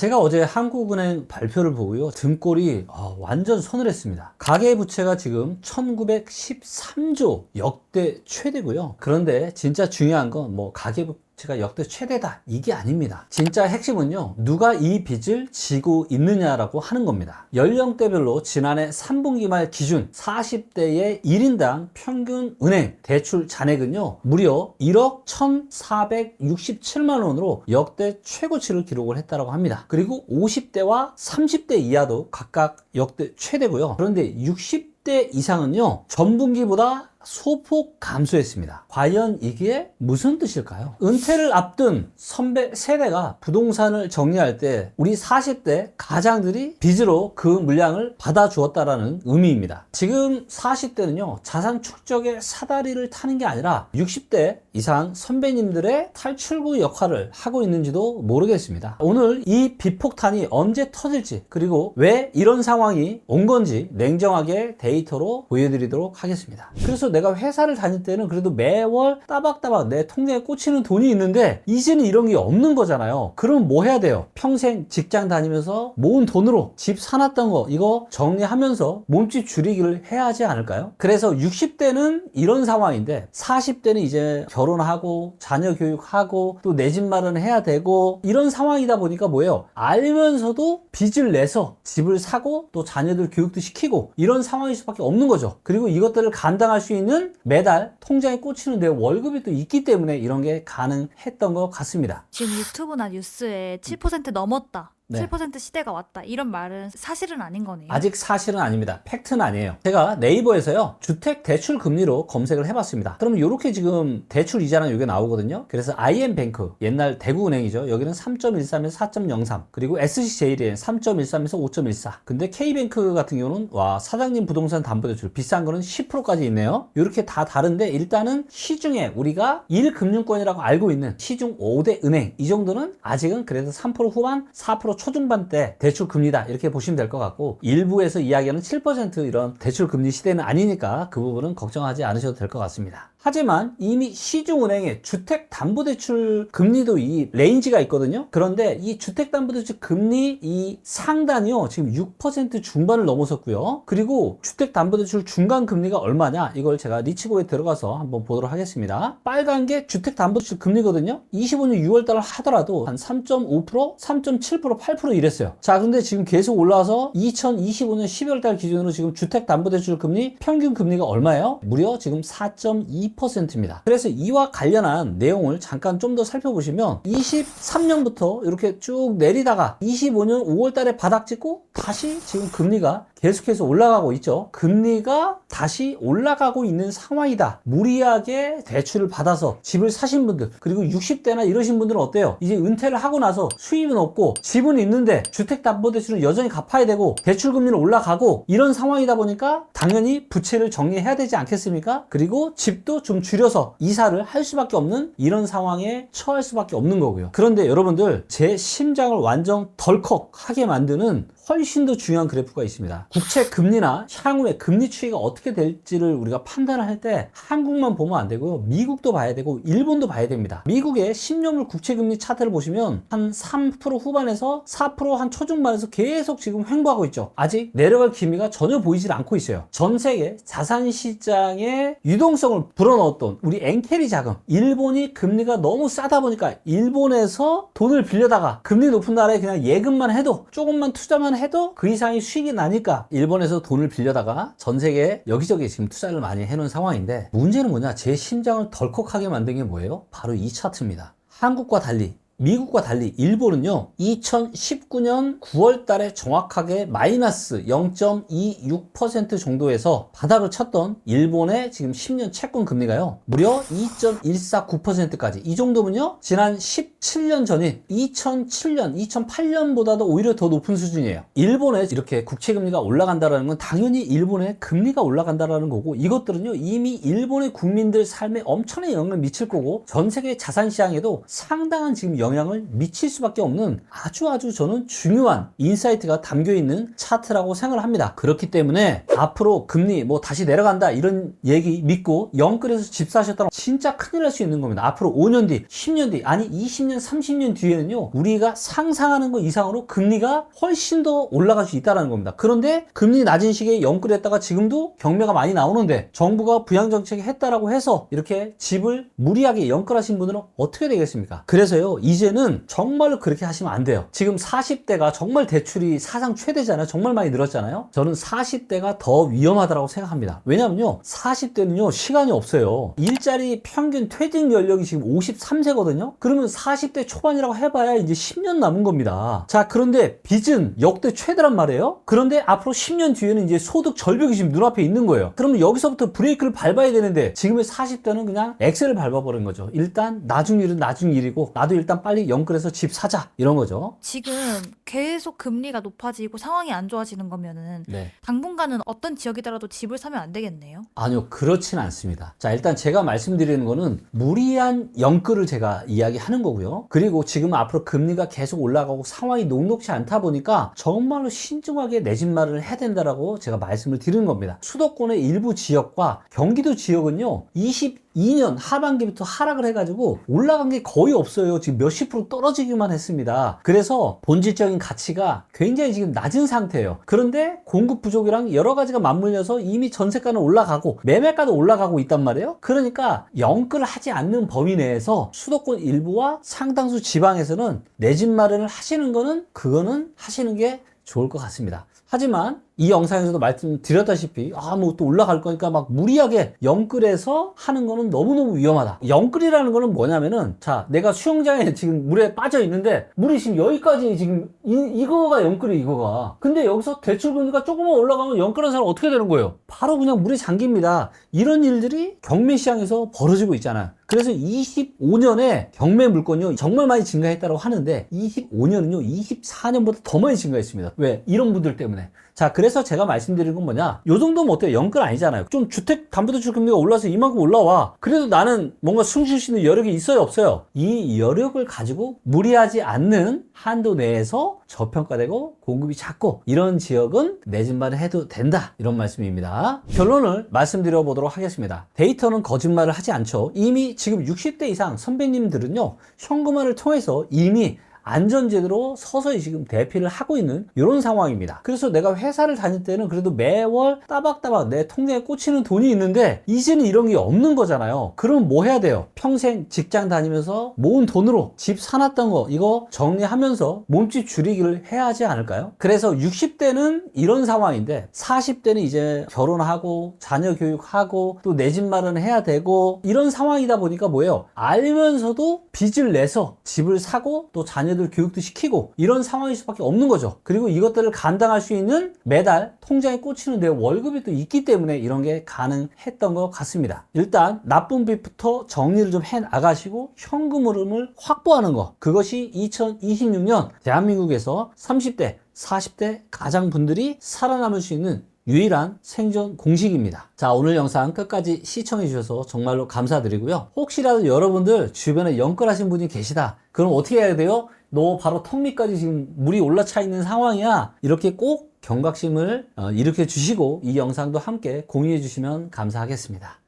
제가 어제 한국은행 발표를 보고요. 등골이 완전 서늘했습니다. 가계부채가 지금 1913조 역대 최대고요. 그런데 진짜 중요한 건 가계부채가 역대 최대다 이게 아닙니다. 진짜 핵심은요, 누가 이 빚을 지고 있느냐라고 하는 겁니다. 연령대별로 지난해 3분기 말 기준 40대의 1인당 평균 은행 대출 잔액은요 무려 1억 1,467만 원으로 역대 최고치를 기록을 했다고 합니다. 그리고 50대와 30대 이하도 각각 역대 최대고요. 그런데 60대 이상은요 전분기보다 소폭 감소했습니다. 과연 이게 무슨 뜻일까요? 은퇴를 앞둔 선배 세대가 부동산을 정리할 때 우리 40대 가장들이 빚으로 그 물량을 받아주었다라는 의미입니다. 지금 40대는요 자산 축적의 사다리를 타는 게 아니라 60대 이상 선배님들의 탈출구 역할을 하고 있는지도 모르겠습니다. 오늘 이 빚폭탄이 언제 터질지, 그리고 왜 이런 상황이 온 건지 냉정하게 데이터로 보여드리도록 하겠습니다. 그래서 내가 회사를 다닐 때는 그래도 매월 따박따박 내 통장에 꽂히는 돈이 있는데 이제는 이런 게 없는 거잖아요. 그럼 뭐 해야 돼요? 평생 직장 다니면서 모은 돈으로 집 사놨던 거 이거 정리하면서 몸집 줄이기를 해야 하지 않을까요? 그래서 60대는 이런 상황인데 40대는 이제 결혼하고 자녀 교육하고 또 내 집 마련해야 되고 이런 상황이다 보니까 뭐예요? 알면서도 빚을 내서 집을 사고 또 자녀들 교육도 시키고 이런 상황일 수밖에 없는 거죠. 그리고 이것들을 감당할 수 있는 매달 통장에 꽂히는 내 월급이 또 있기 때문에 이런 게 가능했던 것 같습니다. 지금 유튜브나 뉴스에 7% 넘었다. 네. 7% 시대가 왔다. 이런 말은 사실은 아닌 거네요. 아직 사실은 아닙니다. 팩트는 아니에요. 제가 네이버에서요 주택 대출 금리로 검색을 해봤습니다. 그러면 이렇게 지금 대출 이자는 이게 나오거든요. 그래서 IM뱅크 옛날 대구은행이죠. 여기는 3.13에서 4.03, 그리고 SCJ리엔 3.13에서 5.14. 근데 K뱅크 같은 경우는 사장님 부동산 담보대출 비싼 거는 10%까지 있네요. 이렇게 다 다른데 일단은 시중에 우리가 1금융권이라고 알고 있는 시중 5대 은행 이 정도는 아직은 그래도 3% 후반 4% 초중반대 대출 금리다 이렇게 보시면 될 것 같고, 일부에서 이야기하는 7% 이런 대출 금리 시대는 아니니까 그 부분은 걱정하지 않으셔도 될 것 같습니다. 하지만 이미 시중은행의 주택담보대출 금리도 이 레인지가 있거든요. 그런데 이 주택담보대출 금리 이 상단이요 지금 6% 중반을 넘어섰고요. 그리고 주택담보대출 중간금리가 얼마냐, 이걸 제가 리치고에 들어가서 한번 보도록 하겠습니다. 빨간 게 주택담보대출 금리거든요. 25년 6월달 하더라도 한 3.5%, 3.7%, 8% 이랬어요. 자, 근데 지금 계속 올라와서 2025년 12월달 기준으로 지금 주택담보대출 금리 평균 금리가 얼마예요? 무려 지금 4.2%입니다. 그래서 이와 관련한 내용을 잠깐 좀 더 살펴보시면 23년부터 이렇게 쭉 내리다가 25년 5월 달에 바닥 찍고 다시 지금 금리가 계속해서 올라가고 있죠. 금리가 다시 올라가고 있는 상황이다. 무리하게 대출을 받아서 집을 사신 분들, 그리고 60대나 이러신 분들은 어때요? 이제 은퇴를 하고 나서 수입은 없고 집은 있는데 주택담보대출은 여전히 갚아야 되고 대출금리는 올라가고 이런 상황이다 보니까 당연히 부채를 정리해야 되지 않겠습니까? 그리고 집도 좀 줄여서 이사를 할 수밖에 없는 이런 상황에 처할 수밖에 없는 거고요. 그런데 여러분들, 제 심장을 완전 덜컥하게 만드는 훨씬 더 중요한 그래프가 있습니다. 국채 금리나 향후에 금리 추이가 어떻게 될지를 우리가 판단을 할 때 한국만 보면 안 되고요. 미국도 봐야 되고 일본도 봐야 됩니다. 미국의 10년물 국채 금리 차트를 보시면 한 3% 후반에서 4% 한 초중반에서 계속 지금 횡보하고 있죠. 아직 내려갈 기미가 전혀 보이질 않고 있어요. 전 세계 자산시장의 유동성을 불어넣었던 우리 엔캐리 자금, 일본이 금리가 너무 싸다 보니까 일본에서 돈을 빌려다가 금리 높은 나라에 그냥 예금만 해도 조금만 투자만 해도 그 이상의 수익이 나니까 일본에서 돈을 빌려다가 전 세계 여기저기 지금 투자를 많이 해놓은 상황인데, 문제는 뭐냐, 제 심장을 덜컥하게 만든 게 뭐예요? 바로 이 차트입니다. 한국과 달리, 미국과 달리 일본은요 2019년 9월 달에 정확하게 마이너스 0.26% 정도에서 바닥을 쳤던 일본의 지금 10년 채권 금리가요 무려 2.149%까지, 이 정도면요 지난 17년 전인 2007년, 2008년보다도 오히려 더 높은 수준이에요. 일본에 이렇게 국채 금리가 올라간다는 건 당연히 일본의 금리가 올라간다는 거고, 이것들은요 이미 일본의 국민들 삶에 엄청난 영향을 미칠 거고 전 세계 자산 시장에도 상당한 지금 영향을 영향을 미칠 수밖에 없는 아주 저는 중요한 인사이트가 담겨 있는 차트라고 생각을 합니다. 그렇기 때문에 앞으로 금리 뭐 다시 내려간다 이런 얘기 믿고 영끌에서 집 사셨다면 진짜 큰일 날 수 있는 겁니다. 앞으로 5년 뒤, 10년 뒤, 아니 20년, 30년 뒤에는요, 우리가 상상하는 것 이상으로 금리가 훨씬 더 올라갈 수 있다는 겁니다. 그런데 금리 낮은 시기에 영끌했다가 지금도 경매가 많이 나오는데 정부가 부양정책 했다라고 해서 이렇게 집을 무리하게 영끌하신 분들은 어떻게 되겠습니까? 그래서요, 이제는 정말로 그렇게 하시면 안 돼요. 지금 40대가 정말 대출이 사상 최대잖아요. 정말 많이 늘었잖아요. 저는 40대가 더 위험하다고 생각합니다. 왜냐면요, 40대는요 시간이 없어요. 일자리 평균 퇴직 연령이 지금 53세거든요. 그러면 40대 초반이라고 해봐야 이제 10년 남은 겁니다. 자, 그런데 빚은 역대 최대란 말이에요. 그런데 앞으로 10년 뒤에는 이제 소득 절벽이 지금 눈앞에 있는 거예요. 그러면 여기서부터 브레이크를 밟아야 되는데 지금의 40대는 그냥 엑셀을 밟아버린 거죠. 일단 나중 일은 나중 일이고 나도 일단 빨리 영끌해서 집 사자 이런 거죠. 지금 계속 금리가 높아지고 상황이 안 좋아지는 거면은 네. 당분간은 어떤 지역이더라도 집을 사면 안 되겠네요. 아니요, 그렇진 않습니다. 자, 일단 제가 말씀드리는 거는 무리한 영끌을 제가 이야기하는 거고요. 그리고 지금 앞으로 금리가 계속 올라가고 상황이 녹록지 않다 보니까 정말로 신중하게 내 집 마련을 해야 된다라고 제가 말씀을 드리는 겁니다. 수도권의 일부 지역과 경기도 지역은요, 22년 하반기부터 하락을 해가지고 올라간 게 거의 없어요. 지금 몇십 프로 떨어지기만 했습니다. 그래서 본질적인 가치가 굉장히 지금 낮은 상태예요. 그런데 공급 부족이랑 여러 가지가 맞물려서 이미 전세가는 올라가고 매매가도 올라가고 있단 말이에요. 그러니까 영끌을 하지 않는 범위 내에서 수도권 일부와 상당수 지방에서는 내 집 마련을 하시는 거는 그거는 하시는 게 좋을 것 같습니다. 하지만 이 영상에서도 말씀드렸다시피 뭐 또 올라갈 거니까 막 무리하게 영끌해서 하는 거는 너무너무 위험하다. 영끌이라는 거는 뭐냐면은, 자, 내가 수영장에 지금 물에 빠져 있는데 물이 지금 여기까지 지금 이거가 영끌이 이거가. 근데 여기서 대출금리가 조금만 올라가면 영끌한 사람 어떻게 되는 거예요? 바로 그냥 물에 잠깁니다. 이런 일들이 경매 시장에서 벌어지고 있잖아요. 그래서 25년에 경매 물건이 정말 많이 증가했다고 하는데 25년은요 24년보다 더 많이 증가했습니다. 왜? 이런 분들 때문에. 자, 그래서 제가 말씀드리는 건 뭐냐, 요 정도면 어때요? 영끌 아니잖아요. 좀 주택담보대출 금리가 올라서 이만큼 올라와. 그래도 나는 뭔가 숨 쉴 수 있는 여력이 있어요, 없어요? 이 여력을 가지고 무리하지 않는 한도 내에서 저평가되고 공급이 작고 이런 지역은 내 집 마련 해도 된다, 이런 말씀입니다. 결론을 말씀드려 보도록 하겠습니다. 데이터는 거짓말을 하지 않죠. 이미 지금 60대 이상 선배님들은요, 현금화를 통해서 이미 안전제도로 서서히 지금 대피를 하고 있는 이런 상황입니다. 그래서 내가 회사를 다닐 때는 그래도 매월 따박따박 내 통장에 꽂히는 돈이 있는데 이제는 이런 게 없는 거잖아요. 그럼 뭐 해야 돼요? 평생 직장 다니면서 모은 돈으로 집 사놨던 거 이거 정리하면서 몸집 줄이기를 해야 하지 않을까요? 그래서 60대는 이런 상황인데 40대는 이제 결혼하고 자녀 교육하고 또 내 집 마련을 해야 되고 이런 상황이다 보니까 뭐예요? 알면서도 빚을 내서 집을 사고 또 자녀 들 교육도 시키고 이런 상황일 수밖에 없는 거죠. 그리고 이것들을 감당할 수 있는 매달 통장에 꽂히는 내 월급이 또 있기 때문에 이런 게 가능했던 것 같습니다. 일단 나쁜 빚부터 정리를 좀 해 나가시고 현금 흐름을 확보하는 거, 그것이 2026년 대한민국에서 30대 40대 가장분들이 살아남을 수 있는 유일한 생존 공식입니다. 자, 오늘 영상 끝까지 시청해 주셔서 정말로 감사드리고요. 혹시라도 여러분들 주변에 영끌하신 분이 계시다, 그럼 어떻게 해야 돼요? 너 바로 턱 밑까지 지금 물이 올라차 있는 상황이야. 이렇게 꼭 경각심을 일으켜 주시고 이 영상도 함께 공유해 주시면 감사하겠습니다.